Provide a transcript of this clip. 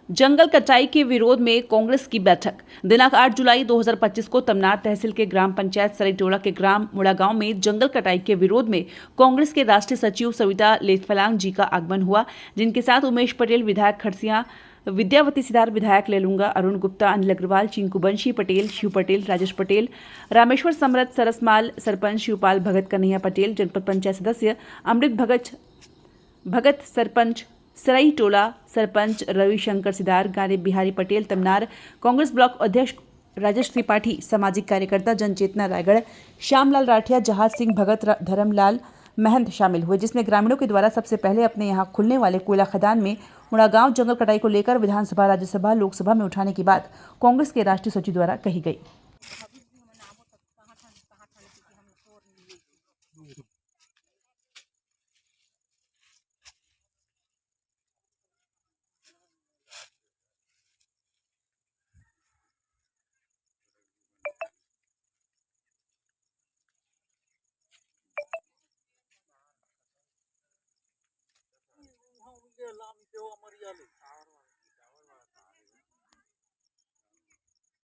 जंगल कटाई के विरोध में कांग्रेस की बैठक। दिनांक 8 जुलाई 2025 को तमनार तहसील के ग्राम पंचायत सरईटोला के ग्राम मुड़ागांव में जंगल कटाई के विरोध में कांग्रेस के राष्ट्रीय सचिव सविता लेथफलांग जी का आगमन हुआ, जिनके साथ उमेश पटेल विधायक खरसिया, विद्यावती सिदार विधायक लेलुंगा, अरुण गुप्ता, अनिल अग्रवाल, चिंकू बंशी पटेल, शिव पटेल, राजेश पटेल, रामेश्वर समरथ, सरसमाल, सरपंच शिवपाल भगत, कन्हैया पटेल, जनपद पंचायत सदस्य अमृत भगत, सरपंच सराई टोला, सरपंच रविशंकर सिदार, गाने बिहारी पटेल, तमनार कांग्रेस ब्लॉक अध्यक्ष राजेश त्रिपाठी, सामाजिक कार्यकर्ता जनचेतना रायगढ़ श्यामलाल राठिया, जहाज सिंह भगत, धर्मलाल महंत शामिल हुए, जिसमें ग्रामीणों के द्वारा सबसे पहले अपने यहां खुलने वाले कोयला खदान में मुड़ागांव जंगल कटाई को लेकर विधानसभा, राज्यसभा, लोकसभा में उठाने की बात कांग्रेस के राष्ट्रीय सचिव द्वारा कही गई।